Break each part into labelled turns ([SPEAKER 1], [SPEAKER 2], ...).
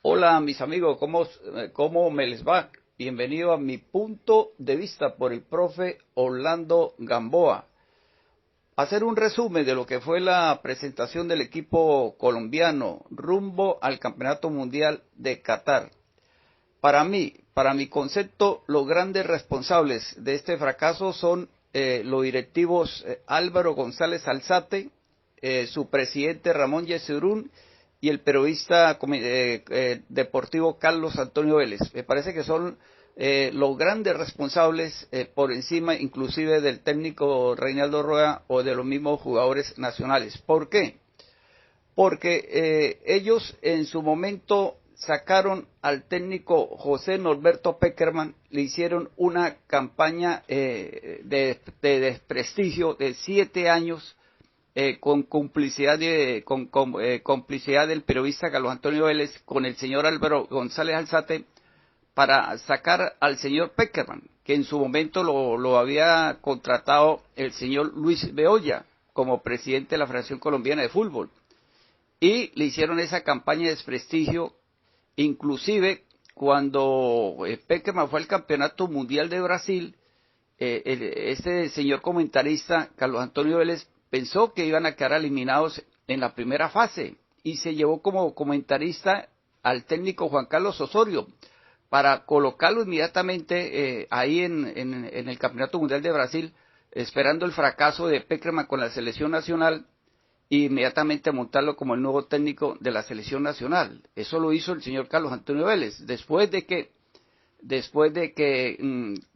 [SPEAKER 1] Hola mis amigos, ¿cómo me les va? Bienvenido a mi punto de vista por el profe Orlando Gamboa. Hacer un resumen de lo que fue la presentación del equipo colombiano rumbo al Campeonato Mundial de Qatar. Para mi concepto, los grandes responsables de este fracaso son los directivos Álvaro González Alzate, su presidente Ramón Yesurún y el periodista deportivo Carlos Antonio Vélez. Me parece que son los grandes responsables por encima inclusive del técnico Reinaldo Rueda o de los mismos jugadores nacionales. ¿Por qué? Porque ellos en su momento sacaron al técnico José Norberto Peckerman, le hicieron una campaña de desprestigio de 7 años con complicidad del periodista Carlos Antonio Vélez con el señor Álvaro González Alzate para sacar al señor Peckerman, que en su momento lo había contratado el señor Luis Bedoya como presidente de la Federación Colombiana de Fútbol. Y le hicieron esa campaña de desprestigio, inclusive cuando Peckerman fue al Campeonato Mundial de Brasil, este señor comentarista, Carlos Antonio Vélez, pensó que iban a quedar eliminados en la primera fase y se llevó como comentarista al técnico Juan Carlos Osorio para colocarlo inmediatamente ahí en el Campeonato Mundial de Brasil, esperando el fracaso de Peckerman con la selección nacional y inmediatamente montarlo como el nuevo técnico de la selección nacional. Eso lo hizo el señor Carlos Antonio Vélez, después de que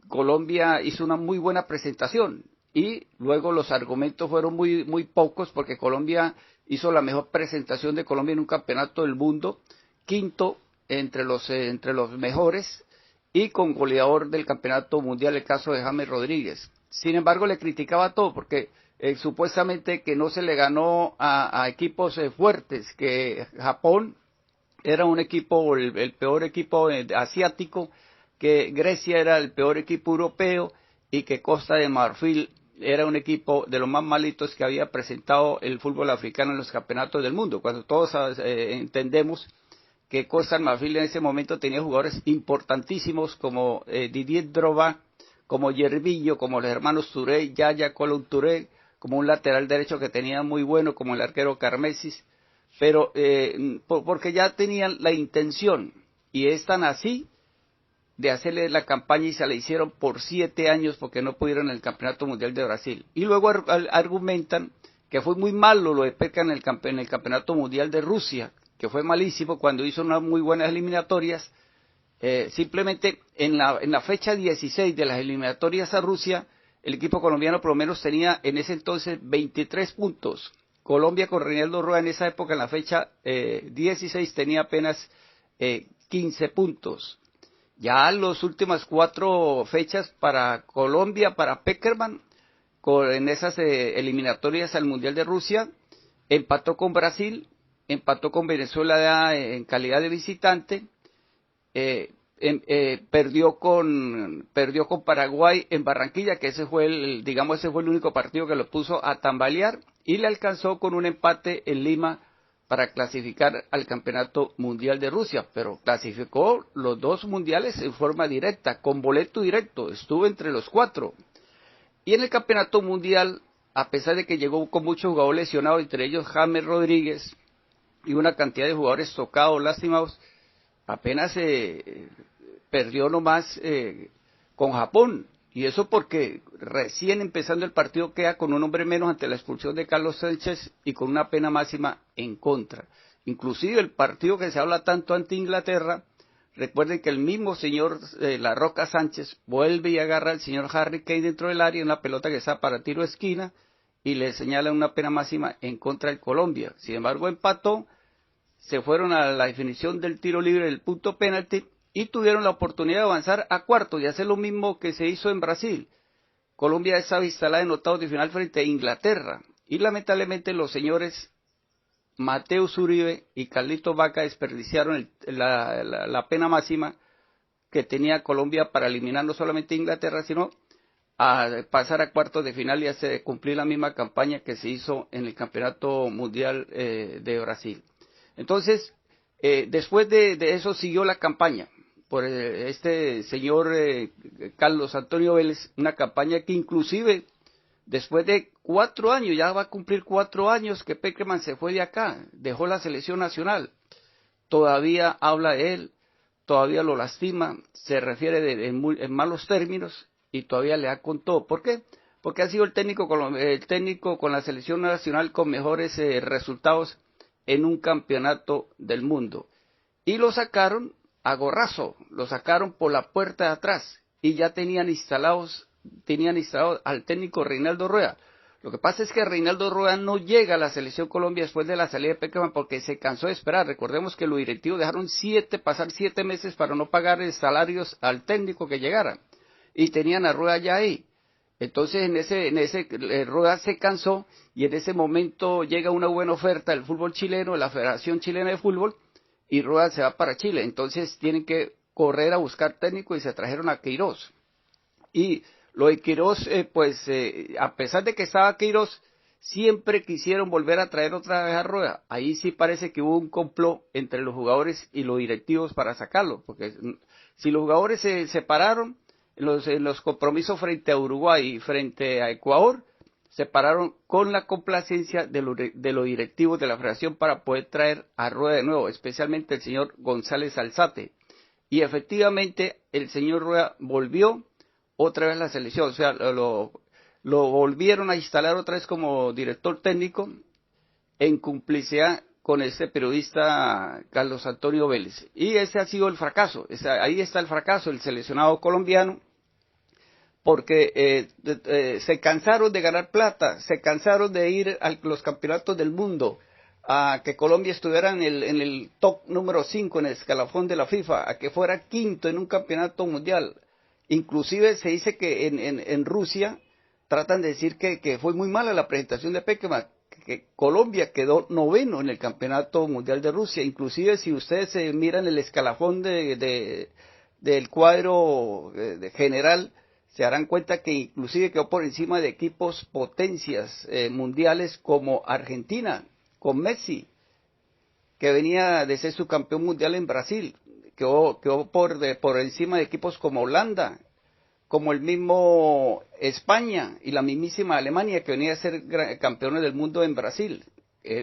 [SPEAKER 1] Colombia hizo una muy buena presentación y luego los argumentos fueron muy pocos porque Colombia hizo la mejor presentación de Colombia en un campeonato del mundo, quinto entre los mejores y con goleador del campeonato mundial, el caso de James Rodríguez. Sin embargo, le criticaba todo porque supuestamente que no se le ganó a equipos fuertes, que Japón era un equipo, el peor equipo asiático, que Grecia era el peor equipo europeo y que Costa de Marfil era un equipo de los más malitos que había presentado el fútbol africano en los campeonatos del mundo, cuando todos entendemos que Costa de Marfil en ese momento tenía jugadores importantísimos como Didier Drogba, como Yervillo, como los hermanos Touré, Yaya Colón Touré, como un lateral derecho que tenía muy bueno, como el arquero Carmesis, pero porque ya tenían la intención, y es tan así, de hacerle la campaña y se la hicieron por 7 años porque no pudieron en el Campeonato Mundial de Brasil. Y luego argumentan que fue muy malo lo de Peca en el Campeonato Mundial de Rusia, que fue malísimo cuando hizo unas muy buenas eliminatorias. Simplemente en la fecha 16 de las eliminatorias a Rusia, el equipo colombiano por lo menos tenía en ese entonces 23 puntos. Colombia con Reinaldo Rueda en esa época, en la fecha 16, tenía apenas 15 puntos. Ya las últimas 4 fechas para Colombia, para Peckerman, en esas eliminatorias al Mundial de Rusia, empató con Brasil, empató con Venezuela en calidad de visitante, perdió con Paraguay en Barranquilla, que ese fue ese fue el único partido que lo puso a tambalear, y le alcanzó con un empate en Lima para clasificar al Campeonato Mundial de Rusia, pero clasificó los 2 mundiales en forma directa, con boleto directo, estuvo entre los 4. Y en el Campeonato Mundial, a pesar de que llegó con muchos jugadores lesionados, entre ellos James Rodríguez, y una cantidad de jugadores tocados, lastimados, apenas perdió nomás con Japón, y eso porque recién empezando el partido queda con un hombre menos ante la expulsión de Carlos Sánchez y con una pena máxima en contra. Inclusive el partido que se habla tanto ante Inglaterra, recuerden que el mismo señor La Roca Sánchez vuelve y agarra al señor Harry Kane dentro del área en una pelota que está para tiro de esquina y le señala una pena máxima en contra de Colombia. Sin embargo empató, se fueron a la definición del tiro libre del punto penalti y tuvieron la oportunidad de avanzar a cuartos y hacer lo mismo que se hizo en Brasil. Colombia estaba instalada en octavos de final frente a Inglaterra y lamentablemente los señores Mateus Uribe y Carlitos Vaca desperdiciaron la pena máxima que tenía Colombia para eliminar no solamente a Inglaterra, sino a pasar a cuartos de final y hacer cumplir la misma campaña que se hizo en el Campeonato Mundial de Brasil. Entonces, Después de eso siguió la campaña por este señor Carlos Antonio Vélez, una campaña que inclusive después de 4 años, ya va a cumplir 4 años que Pekerman se fue de acá, dejó la selección nacional, todavía habla de él, todavía lo lastima, se refiere en malos términos y todavía le da con todo. ¿Por qué? Porque ha sido el técnico con la selección nacional con mejores resultados en un campeonato del mundo. Y lo sacaron a gorrazo, lo sacaron por la puerta de atrás y ya tenían instalado al técnico Reinaldo Rueda. Lo que pasa es que Reinaldo Rueda no llega a la selección Colombia después de la salida de Pekerman porque se cansó de esperar. Recordemos que los directivos dejaron pasar 7 meses para no pagar salarios al técnico que llegara y tenían a Rueda ya ahí. Entonces Rueda se cansó y en ese momento llega una buena oferta del fútbol chileno, de la Federación Chilena de Fútbol, y Rueda se va para Chile. Entonces tienen que correr a buscar técnico y se trajeron a Queiroz. Y lo de Queiroz, a pesar de que estaba Queiroz, siempre quisieron volver a traer otra vez a Rueda. Ahí sí parece que hubo un complot entre los jugadores y los directivos para sacarlo, porque si los jugadores se separaron en los compromisos frente a Uruguay y frente a Ecuador, se pararon con la complacencia de los directivos de la federación para poder traer a Rueda de nuevo, especialmente el señor González Alzate. Y efectivamente el señor Rueda volvió otra vez a la selección, o sea, lo volvieron a instalar otra vez como director técnico en complicidad con este periodista Carlos Antonio Vélez. Y ese ha sido el fracaso, ahí está el fracaso del seleccionado colombiano, porque se cansaron de ganar plata, se cansaron de ir a los campeonatos del mundo, a que Colombia estuviera en el top número 5 en el escalafón de la FIFA, a que fuera quinto en un campeonato mundial. Inclusive se dice que en Rusia tratan de decir que fue muy mala la presentación de Pekerman, que Colombia quedó noveno en el campeonato mundial de Rusia. Inclusive si ustedes miran el escalafón del cuadro general, se darán cuenta que inclusive quedó por encima de equipos potencias mundiales como Argentina, con Messi, que venía de ser subcampeón mundial en Brasil, quedó por encima de equipos como Holanda, como el mismo España y la mismísima Alemania, que venía a ser campeones del mundo en Brasil,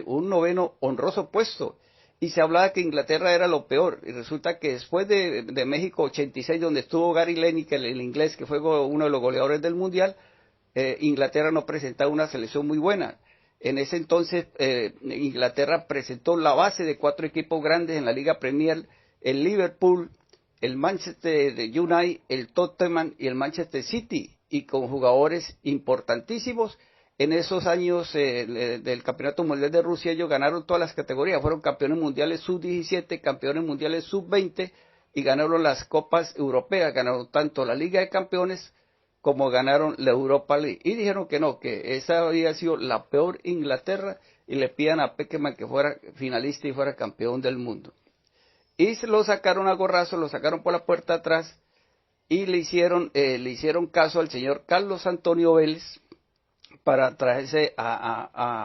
[SPEAKER 1] un noveno honroso puesto. Y se hablaba que Inglaterra era lo peor, y resulta que después de México 86, donde estuvo Gary Lineker, el inglés, que fue uno de los goleadores del Mundial, Inglaterra no presentaba una selección muy buena. En ese entonces, Inglaterra presentó la base de 4 equipos grandes en la Liga Premier, el Liverpool, el Manchester United, el Tottenham y el Manchester City, y con jugadores importantísimos. En esos años del Campeonato Mundial de Rusia ellos ganaron todas las categorías, fueron campeones mundiales sub-17, campeones mundiales sub-20 y ganaron las copas europeas, ganaron tanto la Liga de Campeones como ganaron la Europa League. Y dijeron que no, que esa había sido la peor Inglaterra y le pidan a Pekerman que fuera finalista y fuera campeón del mundo. Y se lo sacaron a gorrazo, lo sacaron por la puerta atrás y le hicieron caso al señor Carlos Antonio Vélez para traerse a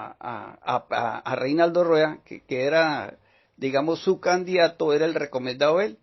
[SPEAKER 1] Reinaldo Rueda, que era, digamos, su candidato, era el recomendado él,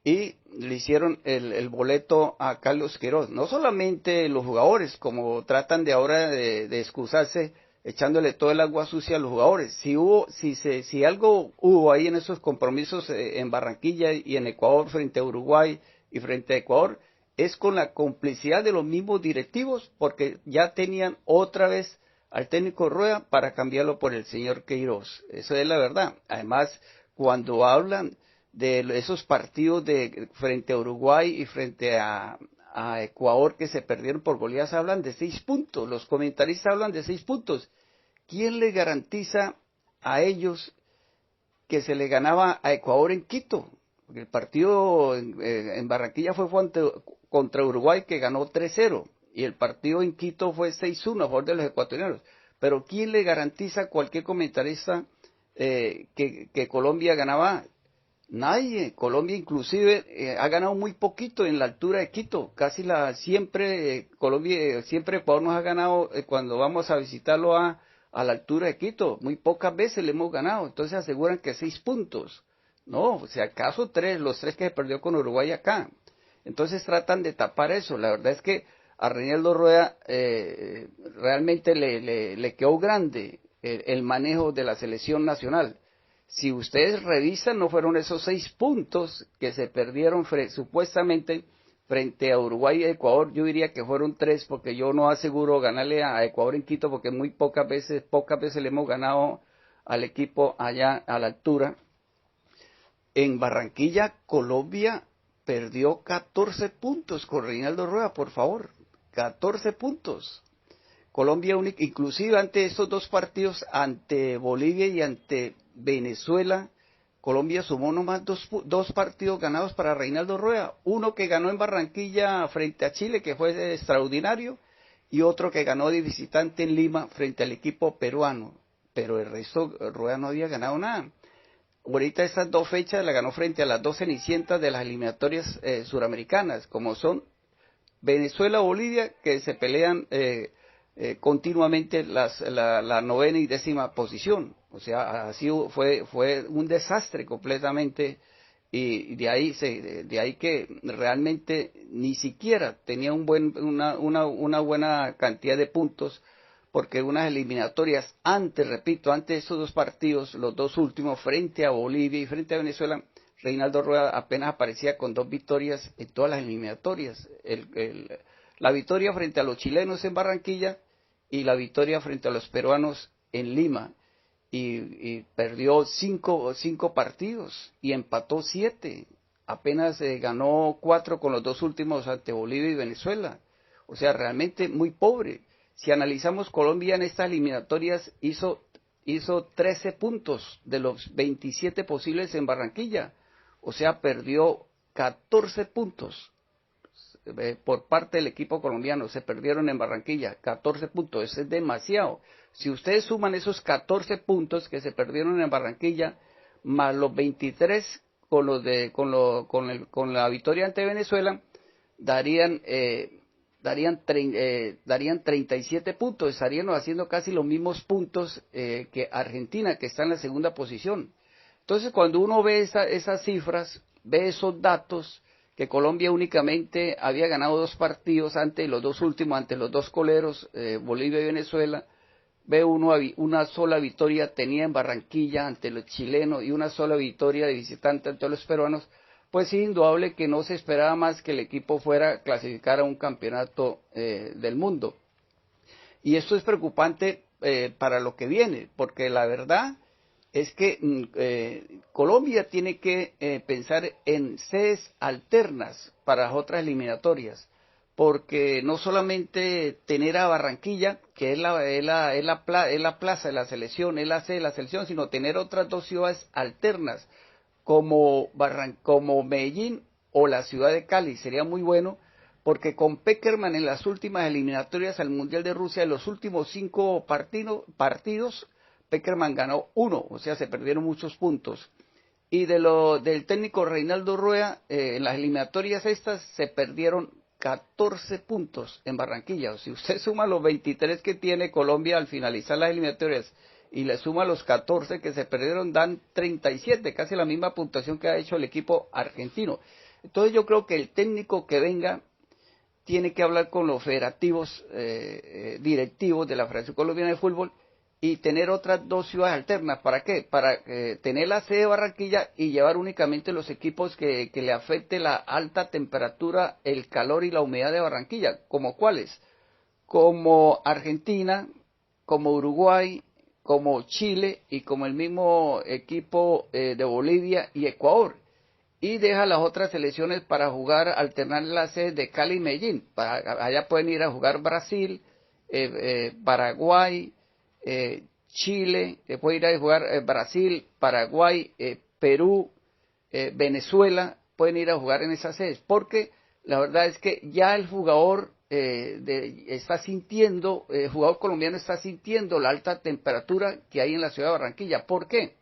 [SPEAKER 1] y le hicieron el boleto a Carlos Queiroz. No solamente los jugadores, como tratan de ahora de excusarse, echándole todo el agua sucia a los jugadores. Si algo hubo ahí en esos compromisos en Barranquilla y en Ecuador frente a Uruguay y frente a Ecuador, es con la complicidad de los mismos directivos, porque ya tenían otra vez al técnico Rueda para cambiarlo por el señor Queiroz. Eso es la verdad. Además, cuando hablan de esos partidos frente a Uruguay y frente a Ecuador que se perdieron por goleadas, hablan de 6 puntos. Los comentaristas hablan de 6 puntos. ¿Quién le garantiza a ellos que se le ganaba a Ecuador en Quito? Porque el partido en Barranquilla fue contra Uruguay, que ganó 3-0, y el partido en Quito fue 6-1 a favor de los ecuatorianos. Pero ¿quién le garantiza a cualquier comentarista que Colombia ganaba? Nadie. Colombia inclusive ha ganado muy poquito en la altura de Quito. Siempre Ecuador nos ha ganado cuando vamos a visitarlo a la altura de Quito. Muy pocas veces le hemos ganado. Entonces aseguran que 6 puntos. No, si acaso tres, los tres que se perdió con Uruguay acá. Entonces tratan de tapar eso. La verdad es que a Reinaldo Rueda realmente le quedó grande el manejo de la selección nacional. Si ustedes revisan, no fueron esos 6 puntos que se perdieron supuestamente frente a Uruguay y Ecuador. Yo diría que fueron 3, porque yo no aseguro ganarle a Ecuador en Quito, porque muy pocas veces le hemos ganado al equipo allá a la altura. En Barranquilla, Colombia perdió 14 puntos con Reinaldo Rueda, por favor, 14 puntos. Colombia, inclusive ante estos 2 partidos, ante Bolivia y ante Venezuela, Colombia sumó nomás 2 partidos ganados para Reinaldo Rueda. Uno que ganó en Barranquilla frente a Chile, que fue extraordinario, y otro que ganó de visitante en Lima frente al equipo peruano. Pero el resto, Rueda no había ganado nada. Ahorita estas 2 fechas la ganó frente a las 2 cenicientas de las eliminatorias suramericanas, como son Venezuela-Bolivia, que se pelean continuamente la 9ª y 10ª posición. O sea, así fue un desastre completamente, y de ahí que realmente ni siquiera tenía una buena cantidad de puntos, porque unas eliminatorias repito, antes de esos 2 partidos, los 2 últimos, frente a Bolivia y frente a Venezuela, Reinaldo Rueda apenas aparecía con 2 victorias en todas las eliminatorias. La victoria frente a los chilenos en Barranquilla y la victoria frente a los peruanos en Lima. Y perdió 5 partidos y empató 7. Apenas ganó 4 con los 2 últimos ante Bolivia y Venezuela. O sea, realmente muy pobre. Si analizamos, Colombia en estas eliminatorias hizo 13 puntos de los 27 posibles en Barranquilla. O sea, perdió 14 puntos por parte del equipo colombiano. Se perdieron en Barranquilla 14 puntos. Eso es demasiado. Si ustedes suman esos 14 puntos que se perdieron en Barranquilla, más los 23 con la victoria ante Venezuela, darían 37 puntos. Estarían haciendo casi los mismos puntos que Argentina, que está en la segunda posición. Entonces, cuando uno ve esas cifras, ve esos datos, que Colombia únicamente había ganado 2 partidos ante los 2 últimos, ante los 2 coleros, Bolivia y Venezuela, ve uno una sola victoria tenía en Barranquilla ante los chilenos y una sola victoria de visitante ante los peruanos, pues es indudable que no se esperaba más que el equipo fuera a clasificar a un campeonato del mundo. Y esto es preocupante para lo que viene, porque la verdad es que Colombia tiene que pensar en sedes alternas para las otras eliminatorias, porque no solamente tener a Barranquilla, que es la plaza de la selección, es la sede de la selección, sino tener otras 2 ciudades alternas, como Medellín o la ciudad de Cali. Sería muy bueno, porque con Pekerman en las últimas eliminatorias al Mundial de Rusia, en los últimos 5 partidos, Pekerman ganó 1, o sea, se perdieron muchos puntos. Y del técnico Reinaldo Rueda, en las eliminatorias estas se perdieron 14 puntos en Barranquilla. O si usted suma los 23 que tiene Colombia al finalizar las eliminatorias y le suma los 14 que se perdieron, dan 37, casi la misma puntuación que ha hecho el equipo argentino. Entonces yo creo que el técnico que venga tiene que hablar con los federativos directivos de la Federación Colombiana de Fútbol y tener otras 2 ciudades alternas. ¿Para qué? Para tener la sede de Barranquilla y llevar únicamente los equipos que le afecte la alta temperatura, el calor y la humedad de Barranquilla. ¿Como cuáles? Como Argentina, como Uruguay, como Chile y como el mismo equipo de Bolivia y Ecuador. Y deja las otras selecciones para jugar, alternar las sedes de Cali y Medellín. Allá pueden ir a jugar Brasil, Paraguay, Chile, puede ir a jugar Brasil, Paraguay, Perú, Venezuela, pueden ir a jugar en esas sedes, porque la verdad es que ya el jugador el jugador colombiano está sintiendo la alta temperatura que hay en la ciudad de Barranquilla. ¿Por qué?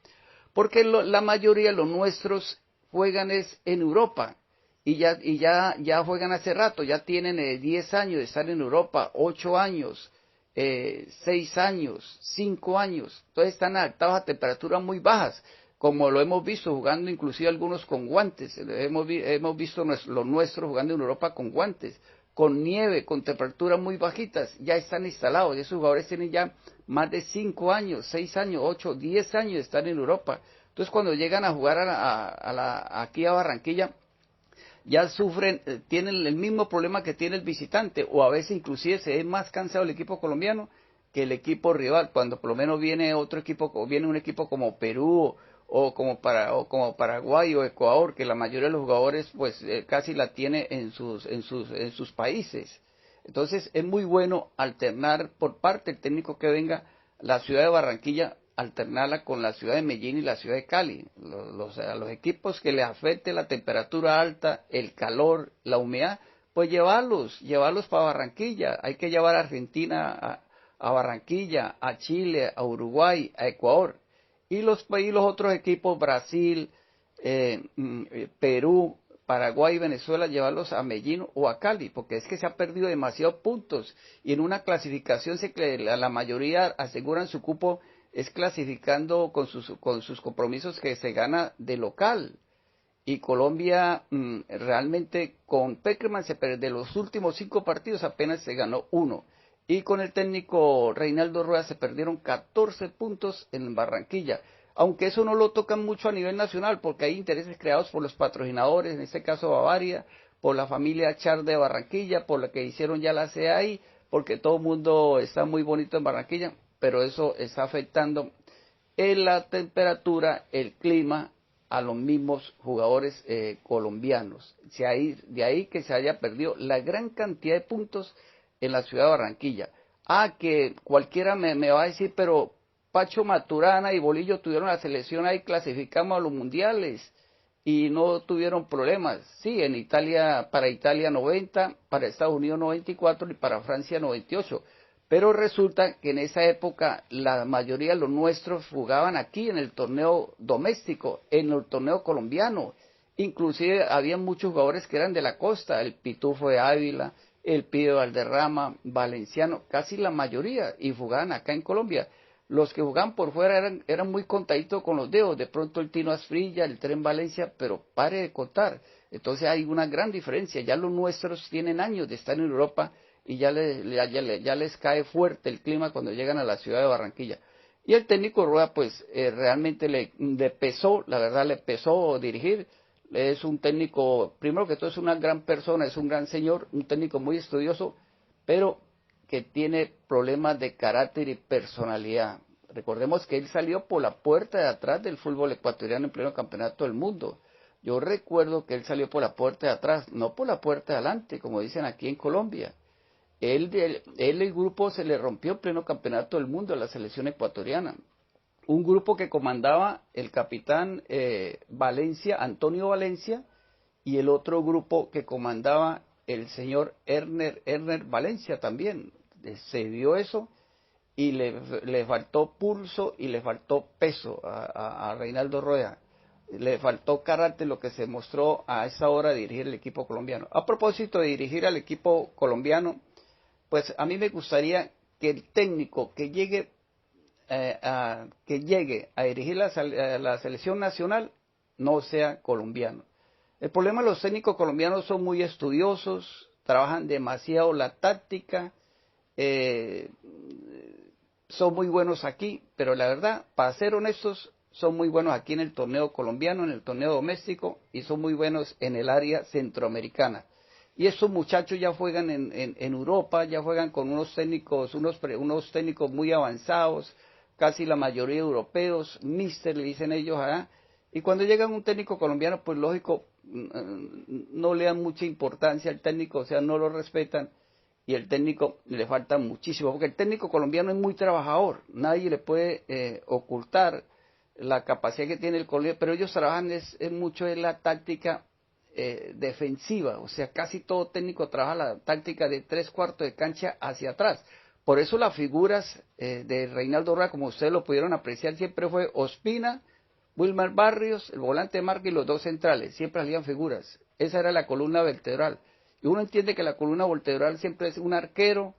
[SPEAKER 1] Porque la mayoría de los nuestros juegan en Europa y ya juegan hace rato, ya tienen 10 años de estar en Europa, 8 años, 6 años, 5 años, entonces están adaptados a temperaturas muy bajas. como lo hemos visto jugando inclusive algunos con guantes. Hemos visto los nuestros jugando en Europa con guantes, con nieve, con temperaturas muy bajitas, ya están instalados. Esos jugadores tienen ya más de 5 años, 6 años, 8, 10 años de estar en Europa. Entonces cuando llegan a jugar aquí a Barranquilla, ya sufren, tienen el mismo problema que tiene el visitante, o a veces inclusive se ve más cansado el equipo colombiano que el equipo rival, cuando por lo menos viene otro equipo, o viene un equipo como Perú, o como Paraguay o Ecuador, que la mayoría de los jugadores pues casi la tiene en sus países. Entonces es muy bueno alternar por parte del técnico que venga la ciudad de Barranquilla, alternarla con la ciudad de Medellín y la ciudad de Cali. A los equipos que les afecte la temperatura alta, el calor, la humedad, pues llevarlos para Barranquilla. Hay que llevar a Argentina a Barranquilla, a Chile, a Uruguay, a Ecuador. Y los otros equipos, Brasil, Perú, Paraguay y Venezuela, llevarlos a Medellín o a Cali, porque es que se ha perdido demasiados puntos. Y en una clasificación la mayoría aseguran su cupo es clasificando con sus compromisos que se gana de local. Y Colombia realmente con Peckerman de los últimos 5 partidos apenas se ganó 1. Y con el técnico Reinaldo Rueda se perdieron 14 puntos en Barranquilla. Aunque eso no lo tocan mucho a nivel nacional, porque hay intereses creados por los patrocinadores, en este caso Bavaria, por la familia Char de Barranquilla, por la que hicieron ya la CAI, porque todo el mundo está muy bonito en Barranquilla, pero eso está afectando en la temperatura, el clima, a los mismos jugadores colombianos. De ahí que se haya perdido la gran cantidad de puntos en la ciudad de Barranquilla. Que cualquiera me va a decir, pero Pacho Maturana y Bolillo tuvieron la selección ahí, clasificamos a los mundiales y no tuvieron problemas. Sí, para Italia 90, para Estados Unidos 94 y para Francia 98. Pero resulta que en esa época la mayoría de los nuestros jugaban aquí en el torneo doméstico, en el torneo colombiano. Inclusive había muchos jugadores que eran de la costa, el Pitufo de Ávila, el Pío Valderrama, Valenciano, casi la mayoría, y jugaban acá en Colombia. Los que jugaban por fuera eran muy contaditos con los dedos, de pronto el Tino Asprilla, el Tren Valencia, pero pare de contar. Entonces hay una gran diferencia, ya los nuestros tienen años de estar en Europa y ya les cae fuerte el clima cuando llegan a la ciudad de Barranquilla. Y el técnico Rueda pues realmente le pesó, la verdad le pesó dirigir. Es un técnico, primero que todo es una gran persona, es un gran señor, un técnico muy estudioso, pero que tiene problemas de carácter y personalidad. Recordemos que él salió por la puerta de atrás del fútbol ecuatoriano en pleno campeonato del mundo. Yo recuerdo que él salió por la puerta de atrás, no por la puerta de adelante, como dicen aquí en Colombia. El grupo se le rompió en pleno campeonato del mundo a la selección ecuatoriana. Un grupo que comandaba el capitán Antonio Valencia, y el otro grupo que comandaba el señor Erner Valencia también. Se vio eso y le faltó pulso y le faltó peso a Reinaldo Rueda. Le faltó carácter, lo que se mostró a esa hora de dirigir el equipo colombiano. A propósito de dirigir al equipo colombiano, pues a mí me gustaría que el técnico que llegue a dirigir la selección nacional no sea colombiano. El problema de los técnicos colombianos son muy estudiosos, trabajan demasiado la táctica, son muy buenos aquí, pero la verdad, para ser honestos, son muy buenos aquí en el torneo colombiano, en el torneo doméstico, y son muy buenos en el área centroamericana. Y estos muchachos ya juegan en Europa, ya juegan con unos técnicos muy avanzados, casi la mayoría europeos, mister le dicen ellos, y cuando llegan un técnico colombiano, pues lógico, no le dan mucha importancia al técnico, o sea, no lo respetan, y el técnico le falta muchísimo, porque el técnico colombiano es muy trabajador, nadie le puede ocultar la capacidad que tiene el colombiano, pero ellos trabajan mucho en la táctica defensiva, o sea, casi todo técnico trabaja la táctica de 3/4 de cancha hacia atrás. Por eso las figuras de Reinaldo Rueda, como ustedes lo pudieron apreciar, siempre fue Ospina, Wilmar Barrios, el volante de marca y los 2 centrales, siempre salían figuras. Esa era la columna vertebral. Y uno entiende que la columna vertebral siempre es un arquero,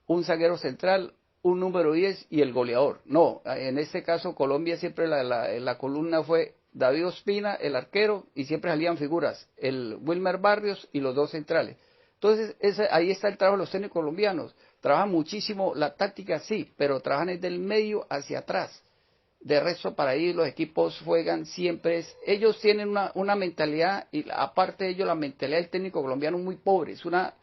[SPEAKER 1] un zaguero central, un número 10 y el goleador. No, en este caso Colombia siempre la columna fue David Ospina, el arquero, y siempre salían figuras, el Wilmer Barrios y los dos centrales. Entonces, ahí está el trabajo de los técnicos colombianos. Trabajan muchísimo la táctica, sí, pero trabajan desde el medio hacia atrás. De resto, para ahí los equipos juegan siempre. Ellos tienen una mentalidad, y aparte de ello, la mentalidad del técnico colombiano es muy pobre. Es una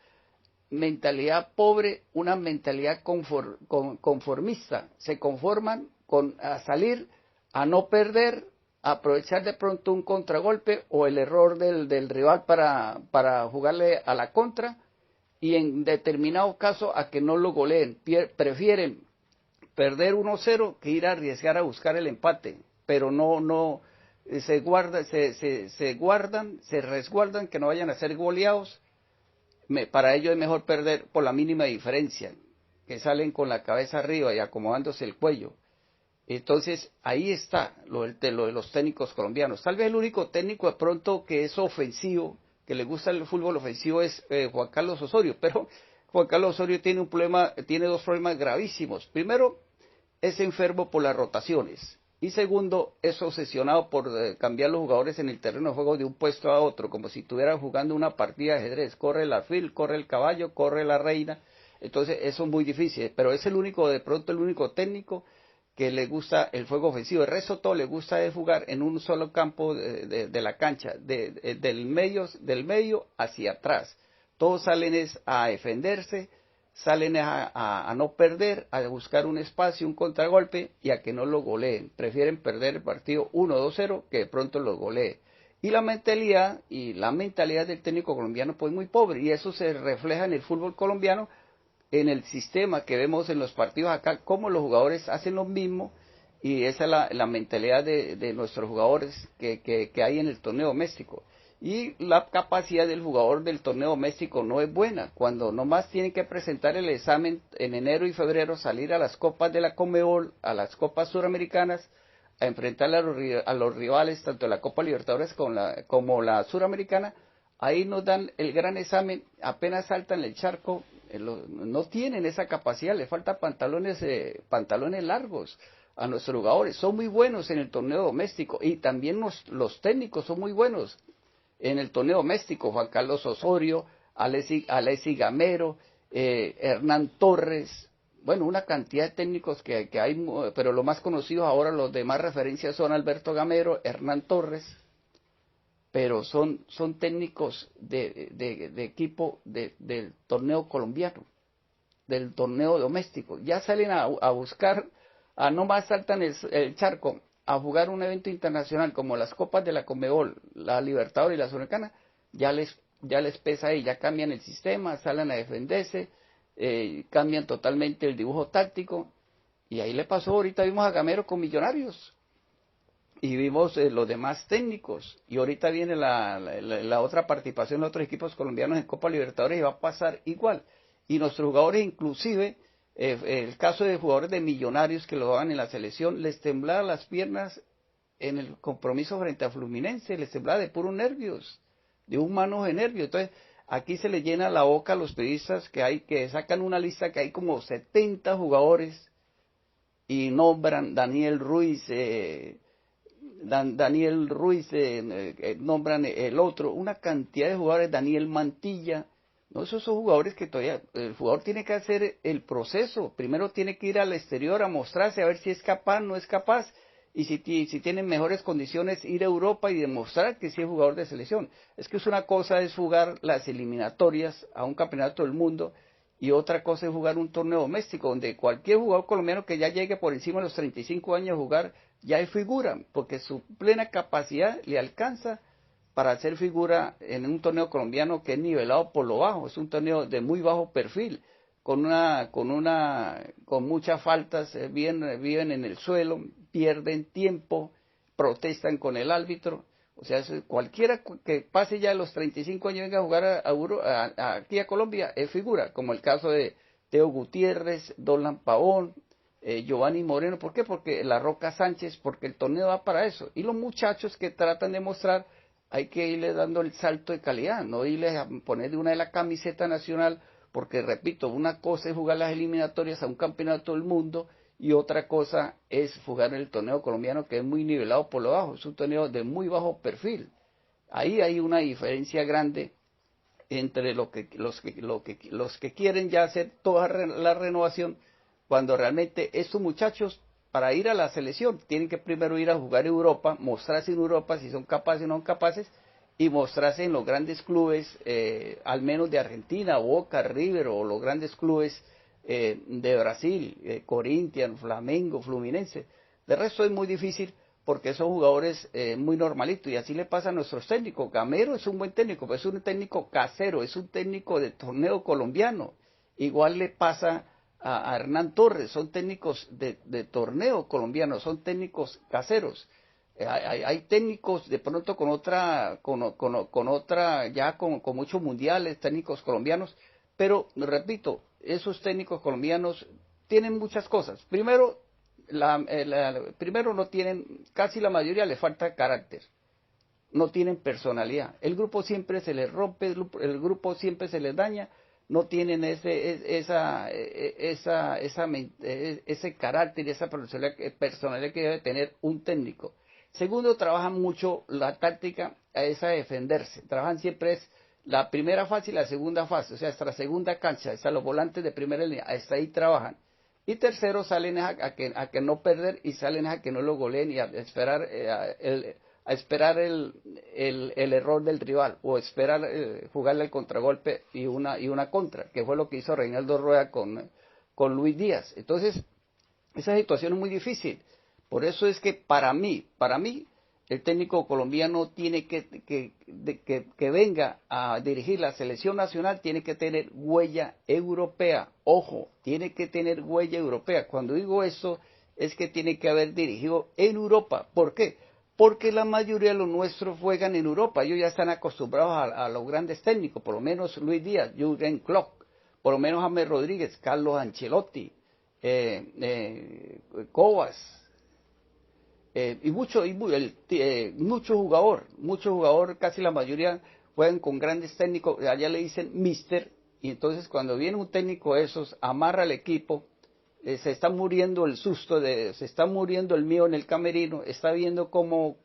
[SPEAKER 1] mentalidad pobre, una mentalidad conformista. Se conforman a salir, a no perder, a aprovechar de pronto un contragolpe o el error del rival para jugarle a la contra, y en determinado caso a que no lo goleen. Prefieren perder 1-0 que ir a arriesgar a buscar el empate, pero no se resguardan que no vayan a ser goleados. Para ello es mejor perder por la mínima diferencia, que salen con la cabeza arriba y acomodándose el cuello. Entonces, ahí está lo de los técnicos colombianos. Tal vez el único técnico de pronto que es ofensivo, que le gusta el fútbol ofensivo, es Juan Carlos Osorio, pero Juan Carlos Osorio tiene dos problemas gravísimos. Primero, es enfermo por las rotaciones. Y segundo, es obsesionado por cambiar los jugadores en el terreno de juego de un puesto a otro, como si estuvieran jugando una partida de ajedrez. Corre el alfil, corre el caballo, corre la reina. Entonces, eso es muy difícil. Pero es el único técnico que le gusta el juego ofensivo. El resto todo le gusta es jugar en un solo campo de la cancha, del medio hacia atrás. Todos salen a defenderse, salen a no perder, a buscar un espacio, un contragolpe y a que no lo goleen. Prefieren perder el partido 1-2-0 que de pronto lo golee. Y la mentalidad del técnico colombiano pues muy pobre, y eso se refleja en el fútbol colombiano, en el sistema que vemos en los partidos acá, cómo los jugadores hacen lo mismo, y esa es la mentalidad de nuestros jugadores que hay en el torneo doméstico. Y la capacidad del jugador del torneo doméstico no es buena, cuando nomás tienen que presentar el examen en enero y febrero, salir a las copas de la Conmebol, a las copas suramericanas, a enfrentar a los rivales, tanto de la Copa Libertadores como la suramericana. Ahí nos dan el gran examen, apenas saltan el charco, no tienen esa capacidad, les falta pantalones largos a nuestros jugadores. Son muy buenos en el torneo doméstico, y también los técnicos son muy buenos en el torneo doméstico. Juan Carlos Osorio, Alessi Gamero, Hernán Torres, bueno, una cantidad de técnicos que hay, pero los más conocidos ahora, los de más referencia, son Alberto Gamero, Hernán Torres, pero son técnicos de equipo del torneo colombiano, del torneo doméstico. Ya salen a buscar, no más saltan el charco, a jugar un evento internacional como las copas de la Conmebol, la Libertadores y la Sudamericana. Ya les pesa ahí, ya cambian el sistema, salen a defenderse, cambian totalmente el dibujo táctico, y ahí le pasó. Ahorita vimos a Gamero con Millonarios, y vimos los demás técnicos, y ahorita viene la otra participación de otros equipos colombianos en Copa Libertadores, y va a pasar igual. Y nuestros jugadores, inclusive, el caso de jugadores de Millonarios que lo daban en la selección, les temblaban las piernas en el compromiso frente a Fluminense, les temblaba de puros nervios, de un manojo de nervios. Entonces, aquí se le llena la boca a los periodistas que sacan una lista que hay como 70 jugadores, y nombran Daniel Ruiz, nombran el otro, una cantidad de jugadores, Daniel Mantilla. No, esos son jugadores que todavía, el jugador tiene que hacer el proceso, primero tiene que ir al exterior a mostrarse, a ver si es capaz, no es capaz, y si tiene mejores condiciones, ir a Europa y demostrar que sí es jugador de selección. Es que una cosa es jugar las eliminatorias a un campeonato del mundo, y otra cosa es jugar un torneo doméstico, donde cualquier jugador colombiano que ya llegue por encima de los 35 años a jugar, ya es figura, porque su plena capacidad le alcanza para hacer figura en un torneo colombiano que es nivelado por lo bajo. Es un torneo de muy bajo perfil, con muchas faltas, viven en el suelo, pierden tiempo, protestan con el árbitro. O sea, cualquiera que pase ya los 35 años y venga a jugar aquí a Colombia es figura, como el caso de Teo Gutiérrez, Dolan Pavón, Giovanni Moreno. ¿Por qué? Porque La Roca Sánchez, porque el torneo va para eso. Y los muchachos que tratan de mostrar, hay que irles dando el salto de calidad, no irles a poner de una de la camiseta nacional porque repito, una cosa es jugar las eliminatorias a un campeonato del mundo y otra cosa es jugar en el torneo colombiano, que es muy nivelado por lo bajo, es un torneo de muy bajo perfil. Ahí hay una diferencia grande entre los que quieren ya hacer toda la renovación, cuando realmente estos muchachos, para ir a la selección, tienen que primero ir a jugar Europa, mostrarse en Europa si son capaces o no son capaces, y mostrarse en los grandes clubes, al menos de Argentina, Boca, River, o los grandes clubes de Brasil, Corinthians, Flamengo, Fluminense. De resto es muy difícil, porque son jugadores muy normalitos, y así le pasa a nuestros técnicos. Gamero es un buen técnico, pero es un técnico casero, es un técnico de torneo colombiano. Igual le pasa a Hernán Torres, son técnicos de torneo colombiano, son técnicos caseros. Hay técnicos de pronto con otra, ya con muchos mundiales, técnicos colombianos, pero repito, esos técnicos colombianos tienen muchas cosas. Primero, primero no tienen, casi la mayoría le falta carácter, no tienen personalidad, el grupo siempre se les rompe, el grupo siempre se les daña, no tienen ese carácter y esa personalidad que debe tener un técnico. Segundo, trabajan mucho la táctica, es a defenderse, trabajan siempre es la primera fase y la segunda fase, o sea, hasta la segunda cancha, hasta los volantes de primera línea, hasta ahí trabajan. Y tercero, salen a que no perder, y salen a que no lo goleen y a esperar, el error del rival, o esperar jugarle el contragolpe y una contra, que fue lo que hizo Reinaldo Rueda con Luis Díaz. Entonces, esa situación es muy difícil. Por eso es que para mí, el técnico colombiano tiene que venga a dirigir la selección nacional, tiene que tener huella europea. Ojo, tiene que tener huella europea. Cuando digo eso, es que tiene que haber dirigido en Europa. ¿Por qué? Porque la mayoría de los nuestros juegan en Europa. Ellos ya están acostumbrados a los grandes técnicos, por lo menos Luis Díaz, Jürgen Klopp, por lo menos James Rodríguez, Carlos Ancelotti, Cobas. Mucho jugador, casi la mayoría juegan con grandes técnicos, allá le dicen mister, y entonces cuando viene un técnico de esos, amarra al equipo, se está muriendo el susto, se está muriendo el mío en el camerino, está viendo cómo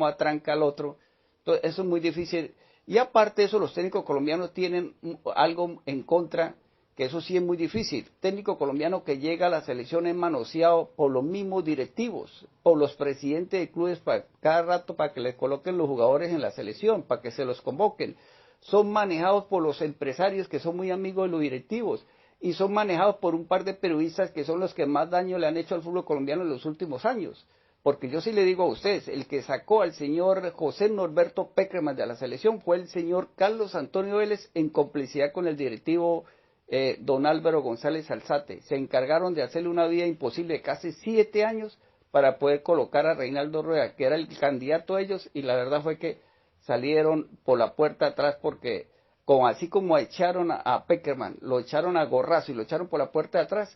[SPEAKER 1] atranca al otro, entonces eso es muy difícil, y aparte de eso los técnicos colombianos tienen algo en contra, que eso sí es muy difícil. Técnico colombiano que llega a la selección es manoseado por los mismos directivos, por los presidentes de clubes cada rato para que les coloquen los jugadores en la selección, para que se los convoquen. Son manejados por los empresarios que son muy amigos de los directivos y son manejados por un par de periodistas que son los que más daño le han hecho al fútbol colombiano en los últimos años. Porque yo sí le digo a ustedes, el que sacó al señor José Norberto Peckerman de la selección fue el señor Carlos Antonio Vélez en complicidad con el directivo don Álvaro González Alzate. Se encargaron de hacerle una vida imposible de casi 7 años para poder colocar a Reinaldo Rueda, que era el candidato a ellos, y la verdad fue que salieron por la puerta atrás porque, así como echaron a Peckerman, lo echaron a gorrazo y lo echaron por la puerta de atrás,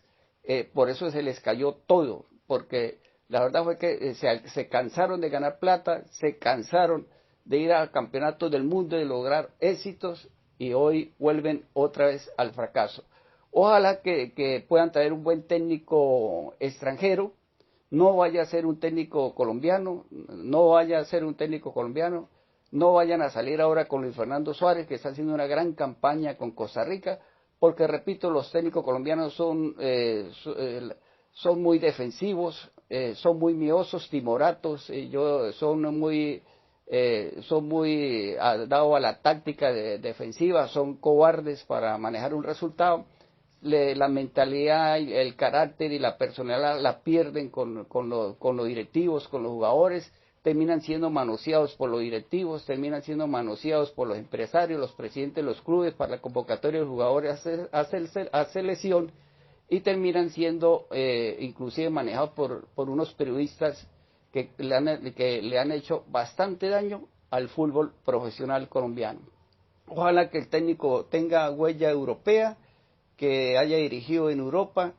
[SPEAKER 1] por eso se les cayó todo, porque la verdad fue que se cansaron de ganar plata, se cansaron de ir a campeonatos del mundo y de lograr éxitos, y hoy vuelven otra vez al fracaso. Ojalá que puedan traer un buen técnico extranjero, no vaya a ser un técnico colombiano, no vayan a salir ahora con Luis Fernando Suárez, que está haciendo una gran campaña con Costa Rica, porque repito, los técnicos colombianos son muy defensivos, son muy miedosos, timoratos, son muy dados a la táctica defensiva, son cobardes para manejar un resultado. La mentalidad, el carácter y la personalidad la pierden con los directivos, con los jugadores, terminan siendo manoseados por los directivos, terminan siendo manoseados por los empresarios, los presidentes de los clubes para la convocatoria de los jugadores a selección, y terminan siendo inclusive manejados por unos periodistas que le han hecho bastante daño al fútbol profesional colombiano. Ojalá que el técnico tenga huella europea, que haya dirigido en Europa,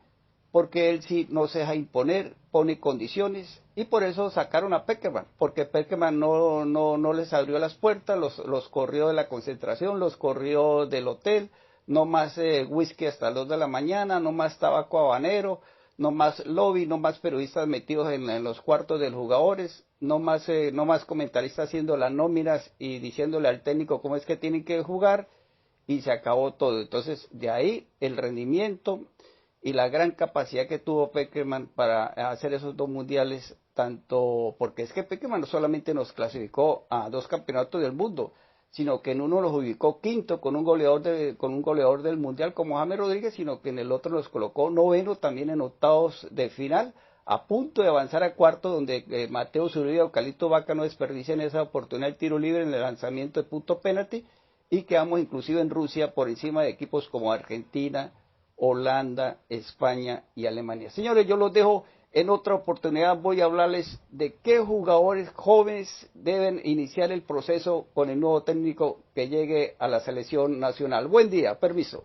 [SPEAKER 1] porque él sí no se deja imponer, pone condiciones, y por eso sacaron a Peckerman, porque Peckerman no les abrió las puertas, los corrió de la concentración, los corrió del hotel, no más whisky hasta las 2 de la mañana, no más tabaco habanero, no más lobby, no más periodistas metidos en los cuartos de los jugadores, no más comentaristas haciendo las nóminas y diciéndole al técnico cómo es que tienen que jugar, y se acabó todo. Entonces, de ahí el rendimiento y la gran capacidad que tuvo Peckerman para hacer esos dos mundiales, tanto porque es que Peckerman no solamente nos clasificó a 2 campeonatos del mundo, sino que en uno los ubicó quinto con un goleador del mundial como James Rodríguez, sino que en el otro nos colocó noveno también en octavos de final, a punto de avanzar a cuarto, donde Mateo Zuribe o Calito Vaca no desperdician esa oportunidad del tiro libre en el lanzamiento de punto penalti, y quedamos inclusive en Rusia por encima de equipos como Argentina, Holanda, España y Alemania. Señores, yo los dejo. En otra oportunidad voy a hablarles de qué jugadores jóvenes deben iniciar el proceso con el nuevo técnico que llegue a la selección nacional. Buen día, permiso.